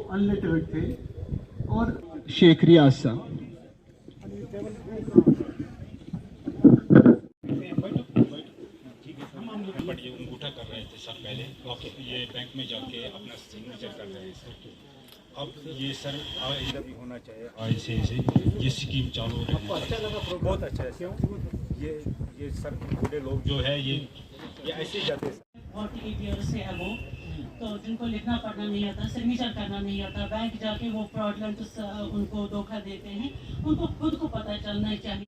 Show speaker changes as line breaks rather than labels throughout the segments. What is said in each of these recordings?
अनलिटरेट थे। और शेख रियाज साहब,
ये अंगूठा कर रहे थे सर पहले, ये बैंक में जाके अपना सिग्नेचर कर रहे हैं सर। अब ये सर इधर भी होना चाहिए ऐसे ये स्कीम चालू रहे। बहुत अच्छा है। क्यों ये सर बूढ़े लोग जो है ये ऐसे ही जाते हैं।
48 ईयर्स से है वो, तो जिनको लिखना पढ़ना नहीं आता, सिग्नेचर करना नहीं आता, बैंक जाके वो फ्रॉडलेंट उनको धोखा देते हैं, उनको खुद को पता चलना चाहिए।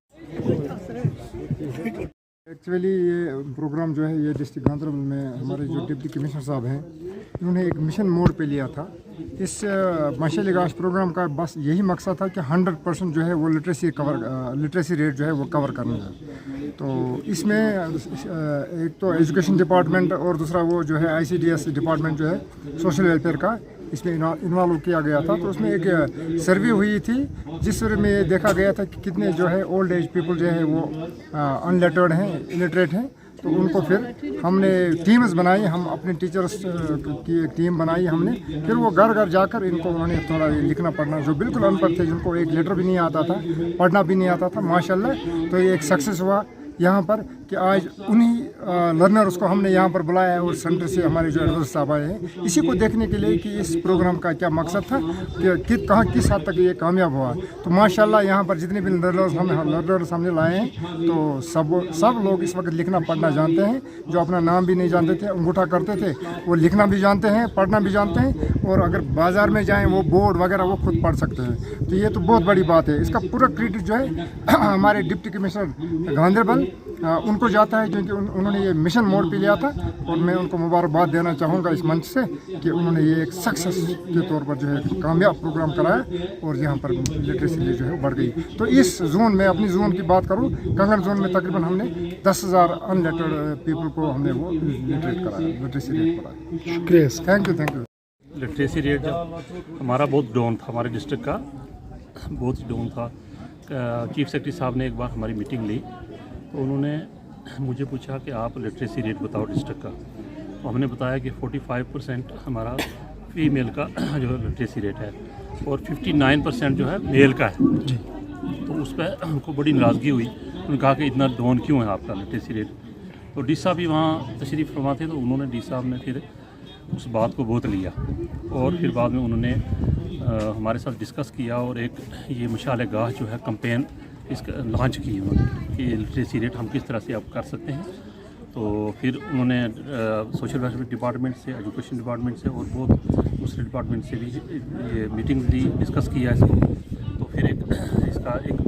एक्चुअली ये प्रोग्राम जो है ये डिस्ट्रिक्ट गांधरबल में हमारे जो डिप्टी कमिश्नर साहब हैं इन्होंने एक मिशन मोड पे लिया था। इस माशा लिगाश प्रोग्राम का बस यही मकसद था कि 100% जो है वो लिटरेसी रेट जो है वो कवर करना है। तो इसमें एक तो एजुकेशन डिपार्टमेंट और दूसरा वो जो है ICDS डिपार्टमेंट जो है सोशल वेलफेयर का इसमें इन्वॉल्व किया गया था। तो उसमें एक सर्वे हुई थी जिस सर्वे में देखा गया था कि कितने जो है ओल्ड एज पीपल जो है वो अनलेटर्ड हैं, इलिटरेट हैं। तो उनको फिर हमने टीम्स बनाई, हम अपने टीचर्स की एक टीम बनाई हमने। फिर वो घर घर जाकर इनको उन्होंने थोड़ा लिखना पढ़ना, जो बिल्कुल अनपढ़ थे जिनको एक लेटर भी नहीं आता था, पढ़ना भी नहीं आता था, माशाल्लाह तो ये एक सक्सेस हुआ यहाँ पर कि आज उन्हीं लर्नर्स को हमने यहाँ पर बुलाया है और सेंटर से हमारे जो एडवाइजर साहब आए हैं इसी को देखने के लिए कि इस प्रोग्राम का क्या मकसद था कि कहाँ किस हद तक ये कामयाब हुआ। तो माशाल्लाह यहाँ पर जितने भी लर्नर्स हमने लाए हैं तो सब लोग इस वक्त लिखना पढ़ना जानते हैं। जो अपना नाम भी नहीं जानते थे, अंगूठा करते थे, वो लिखना भी जानते हैं, पढ़ना भी जानते हैं। और अगर बाज़ार में जाएँ वो बोर्ड वगैरह वो खुद पढ़ सकते हैं। तो ये तो बहुत बड़ी बात है। इसका पूरा क्रेडिट जो है हमारे डिप्टी कमिश्नर गांधरबल उनको जाता है क्योंकि उन्होंने ये मिशन मोड पे लिया था। और मैं उनको मुबारकबाद देना चाहूँगा इस मंच से कि उन्होंने ये एक सक्सेस के तौर पर जो है कामयाब प्रोग्राम कराया और यहाँ पर लिटरेसी जो है बढ़ गई। तो इस जोन में, अपनी जोन की बात करूँ, कंगन जोन में तकरीबन हमने 10,000 अनलेटर्ड पीपल को हमने वो लिटरेट कराया, लिटरेसी रेट बढ़ाया। शुक्रिया, थैंक यू।
लिटरेसी रेट जब हमारा बहुत डाउन था, हमारे डिस्ट्रिक्ट का बहुत डाउन था। चीफ सेक्रेटरी साहब ने एक बार हमारी मीटिंग ली तो उन्होंने मुझे पूछा कि आप लिटरेसी रेट बताओ डिस्ट्रिक्ट का। तो हमने बताया कि 45% हमारा फीमेल का जो लिटरेसी रेट है और 59% जो है मेल का है। तो उस पर उनको बड़ी नाराज़गी हुई। उन्होंने कहा कि इतना डाउन क्यों है आपका लिटरेसी रेट। तो डी साहब भी वहाँ तशरीफ़ फरमा थे तो उन्होंने डी साहब ने फिर उस बात को बहुत लिया और फिर बाद में उन्होंने हमारे साथ डिस्कस किया और एक ये मशाल गाह जो है कैंपेन इसका लॉन्च की उन्होंने कि लिटरेसी रेट हम किस तरह से अब कर सकते हैं। तो फिर उन्होंने सोशल वेलफेयर डिपार्टमेंट से, एजुकेशन डिपार्टमेंट से और बहुत दूसरे डिपार्टमेंट से भी ये मीटिंग्स ली, डिस्कस किया इसको। तो फिर इसका एक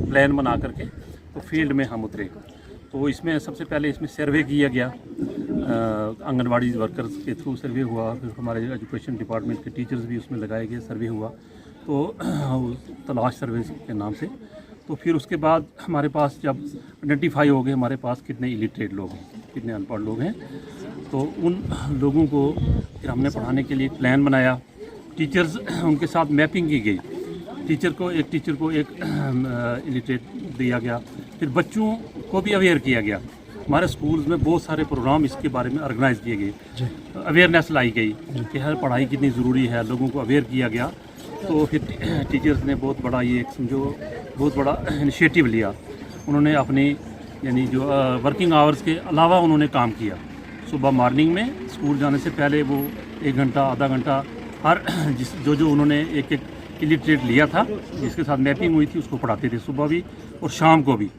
प्लान बना करके तो फील्ड में हम उतरे। तो इसमें सबसे पहले इसमें सर्वे किया गया, आंगनवाड़ी वर्कर्स के थ्रू सर्वे हुआ। फिर हमारे एजुकेशन डिपार्टमेंट के टीचर्स भी उसमें लगाए गए, सर्वे हुआ तो तलाश सर्वे के नाम से। तो फिर उसके बाद हमारे पास जब आइडेंटिफाई हो गए हमारे पास कितने इलिटरेट लोग हैं, कितने अनपढ़ लोग हैं, तो उन लोगों को फिर हमने पढ़ाने के लिए एक प्लान बनाया। टीचर्स उनके साथ मैपिंग की गई। एक टीचर को एक इलिटरेट दिया गया। फिर बच्चों को भी अवेयर किया गया। हमारे स्कूल्स में बहुत सारे प्रोग्राम इसके बारे में ऑर्गेनाइज किए गए, अवेयरनेस लाई गई कि हर पढ़ाई कितनी ज़रूरी है, लोगों को अवेयर किया गया। तो फिर टीचर्स ने बहुत बड़ा ये एक समझो बहुत बड़ा इनिशिएटिव लिया। उन्होंने अपनी यानी जो वर्किंग आवर्स के अलावा उन्होंने काम किया। सुबह मॉर्निंग में स्कूल जाने से पहले वो 1 घंटा आधा घंटा हर जो उन्होंने एक इलिटरेट लिया था जिसके साथ मैपिंग हुई थी उसको पढ़ाते थे, सुबह भी और शाम को भी।